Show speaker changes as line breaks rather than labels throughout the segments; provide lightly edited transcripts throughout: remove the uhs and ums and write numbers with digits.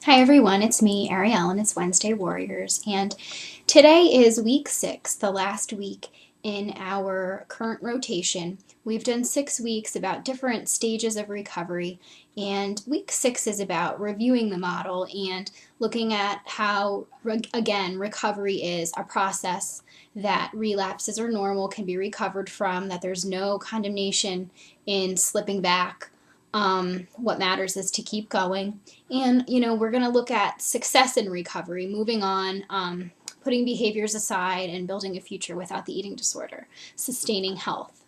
Hi everyone, it's me, Arielle, and it's Wednesday Warriors, and today is week 6, the last week in our current rotation. We've done 6 weeks about different stages of recovery, and week 6 is about reviewing the model and looking at how, again, recovery is a process that relapses are normal, can be recovered from, that there's no condemnation in slipping back. What matters is to keep going. And, we're going to look at success in recovery, moving on, putting behaviors aside, and building a future without the eating disorder, sustaining health.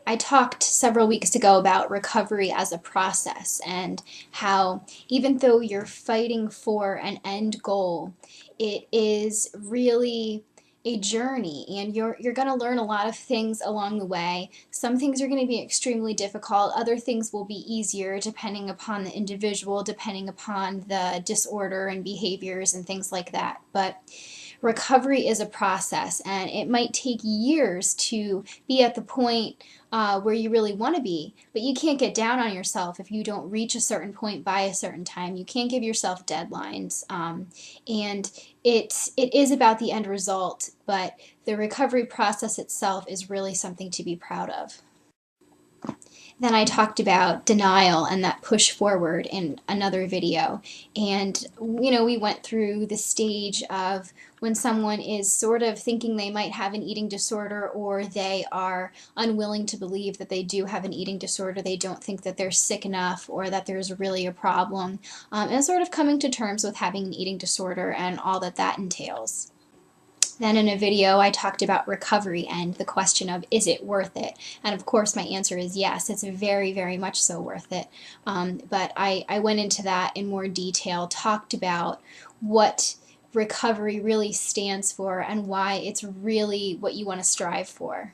I talked several weeks ago about recovery as a process and how, even though you're fighting for an end goal, it is really a journey, and you're going to learn a lot of things along the way. Some things are going to be extremely difficult, other things will be easier depending upon the individual, depending upon the disorder and behaviors and things like that. But recovery is a process, and it might take years to be at the point where you really want to be, but you can't get down on yourself if you don't reach a certain point by a certain time. You can't give yourself deadlines, and it is about the end result, but the recovery process itself is really something to be proud of. Then I talked about denial and that push forward in another video. And, we went through the stage of when someone is sort of thinking they might have an eating disorder, or they are unwilling to believe that they do have an eating disorder. They don't think that they're sick enough or that there's really a problem. And sort of coming to terms with having an eating disorder and all that that entails. Then in a video, I talked about recovery and the question of, is it worth it? And of course, my answer is yes, it's very, very much so worth it. But I went into that in more detail, talked about what recovery really stands for and why it's really what you want to strive for.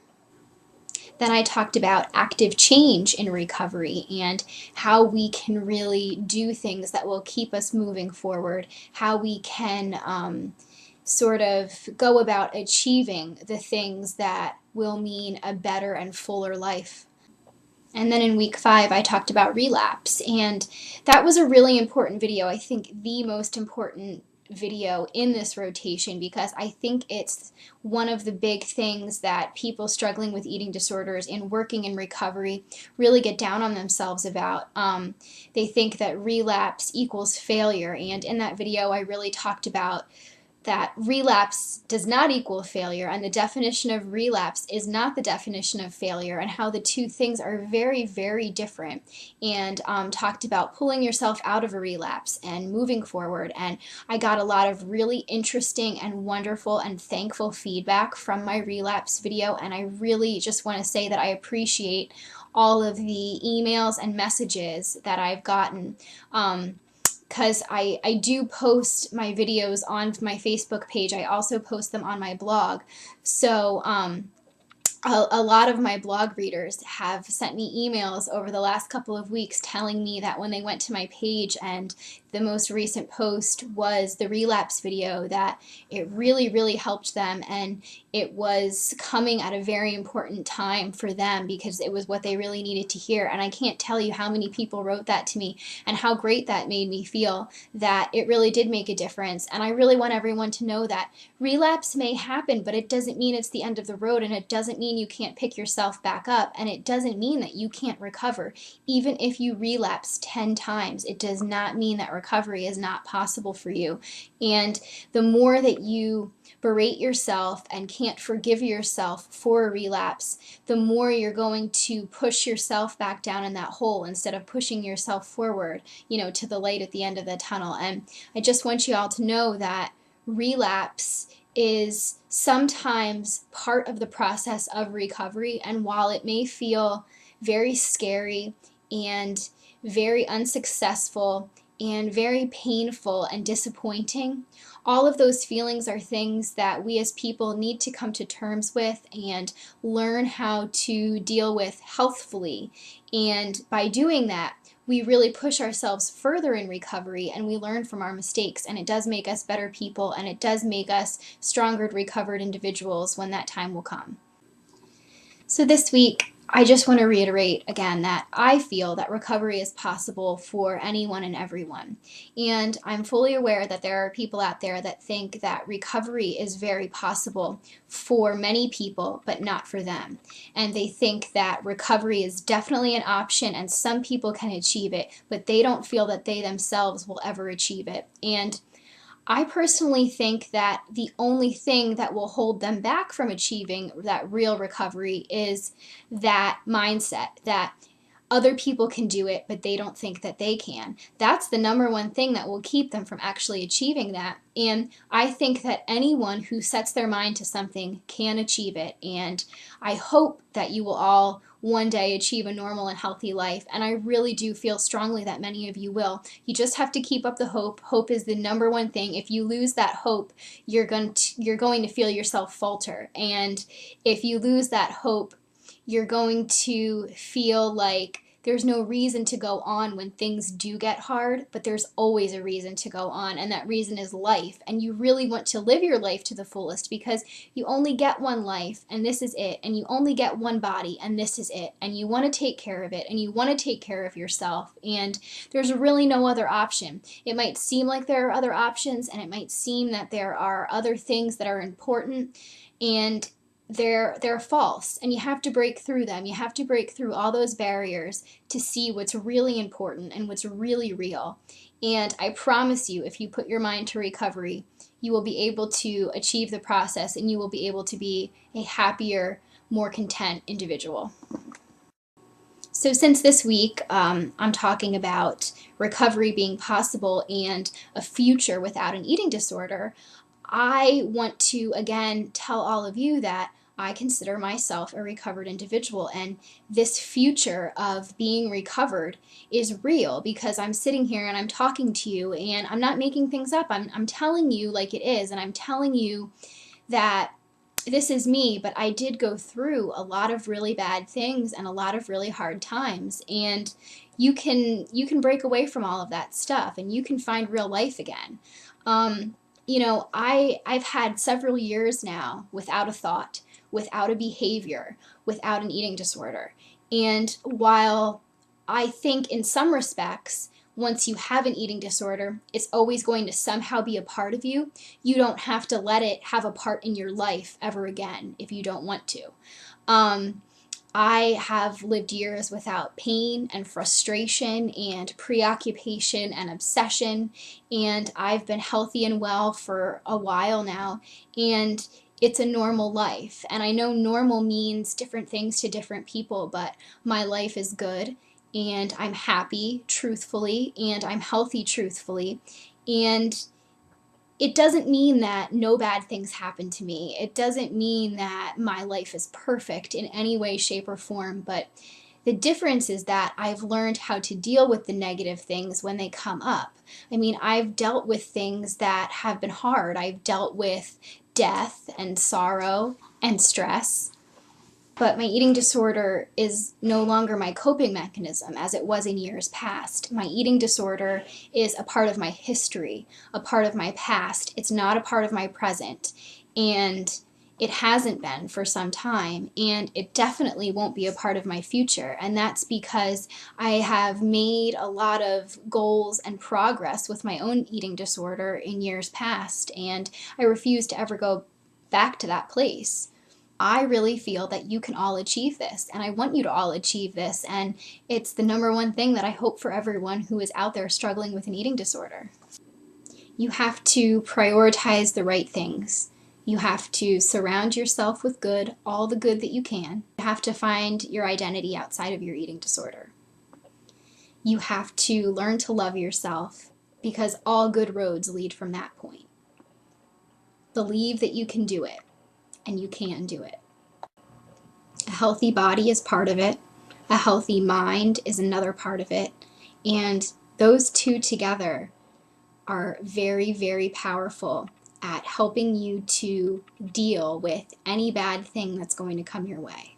Then I talked about active change in recovery and how we can really do things that will keep us moving forward, how we can sort of go about achieving the things that will mean a better and fuller life. And then in week 5, I talked about relapse, and that was a really important video. I think the most important video in this rotation, because I think it's one of the big things that people struggling with eating disorders and working in recovery really get down on themselves about. They think that relapse equals failure, and in that video I really talked about that relapse does not equal failure, and the definition of relapse is not the definition of failure, and how the two things are very, very different. And talked about pulling yourself out of a relapse and moving forward. And I got a lot of really interesting and wonderful and thankful feedback from my relapse video, and I really just want to say that I appreciate all of the emails and messages that I've gotten. Because I do post my videos on my Facebook page. I also post them on my blog. So a lot of my blog readers have sent me emails over the last couple of weeks telling me that when they went to my page and the most recent post was the relapse video, that it really, really helped them, and it was coming at a very important time for them because it was what they really needed to hear. And I can't tell you how many people wrote that to me and how great that made me feel, that it really did make a difference. And I really want everyone to know that relapse may happen, but it doesn't mean it's the end of the road, and it doesn't mean you can't pick yourself back up, and it doesn't mean that you can't recover. Even if you relapse 10 times, it does not mean that recovery is not possible for you. And the more that you berate yourself and can't forgive yourself for a relapse, the more you're going to push yourself back down in that hole instead of pushing yourself forward, to the light at the end of the tunnel. And I just want you all to know that relapse is sometimes part of the process of recovery, and while it may feel very scary and very unsuccessful and very painful and disappointing, all of those feelings are things that we as people need to come to terms with and learn how to deal with healthfully. And by doing that, we really push ourselves further in recovery, and we learn from our mistakes, and it does make us better people, and it does make us stronger, recovered individuals when that time will come. So this week, I just want to reiterate again that I feel that recovery is possible for anyone and everyone. And I'm fully aware that there are people out there that think that recovery is very possible for many people, but not for them. And they think that recovery is definitely an option and some people can achieve it, but they don't feel that they themselves will ever achieve it. And I personally think that the only thing that will hold them back from achieving that real recovery is that mindset that other people can do it, but they don't think that they can. That's the number one thing that will keep them from actually achieving that. And I think that anyone who sets their mind to something can achieve it. And I hope that you will all one day achieve a normal and healthy life. And I really do feel strongly that many of you will. You just have to keep up the hope. Hope is the number one thing. If you lose that hope, you're going to feel yourself falter. And if you lose that hope, you're going to feel like there's no reason to go on when things do get hard, but there's always a reason to go on, and that reason is life. And you really want to live your life to the fullest because you only get one life, and this is it, and you only get one body, and this is it, and you want to take care of it, and you want to take care of yourself, and there's really no other option. It might seem like there are other options, and it might seem that there are other things that are important, and they're false, and you have to break through them. You have to break through all those barriers to see what's really important and what's really real. And I promise you, if you put your mind to recovery, you will be able to achieve the process and you will be able to be a happier, more content individual. So since this week I'm talking about recovery being possible and a future without an eating disorder, I want to again tell all of you that I consider myself a recovered individual, and this future of being recovered is real because I'm sitting here and I'm talking to you and I'm not making things up. I'm telling you like it is, and I'm telling you that this is me, but I did go through a lot of really bad things and a lot of really hard times, and you can break away from all of that stuff and you can find real life again. I've had several years now without a thought, without a behavior, without an eating disorder. And while I think in some respects, once you have an eating disorder, it's always going to somehow be a part of you, you don't have to let it have a part in your life ever again if you don't want to. I have lived years without pain and frustration and preoccupation and obsession, and I've been healthy and well for a while now, and it's a normal life. And I know normal means different things to different people, but my life is good, and I'm happy, truthfully, and I'm healthy, truthfully, and it doesn't mean that no bad things happen to me. It doesn't mean that my life is perfect in any way, shape, or form, but the difference is that I've learned how to deal with the negative things when they come up. I mean, I've dealt with things that have been hard. I've dealt with death and sorrow and stress. But my eating disorder is no longer my coping mechanism as it was in years past. My eating disorder is a part of my history, a part of my past. It's not a part of my present. And it hasn't been for some time. And it definitely won't be a part of my future. And that's because I have made a lot of goals and progress with my own eating disorder in years past. And I refuse to ever go back to that place. I really feel that you can all achieve this, and I want you to all achieve this, and it's the number one thing that I hope for everyone who is out there struggling with an eating disorder. You have to prioritize the right things. You have to surround yourself with good, all the good that you can. You have to find your identity outside of your eating disorder. You have to learn to love yourself because all good roads lead from that point. Believe that you can do it. And you can do it. A healthy body is part of it. A healthy mind is another part of it. And those two together are very, very powerful at helping you to deal with any bad thing that's going to come your way.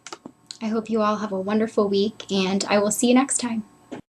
I hope you all have a wonderful week, and I will see you next time.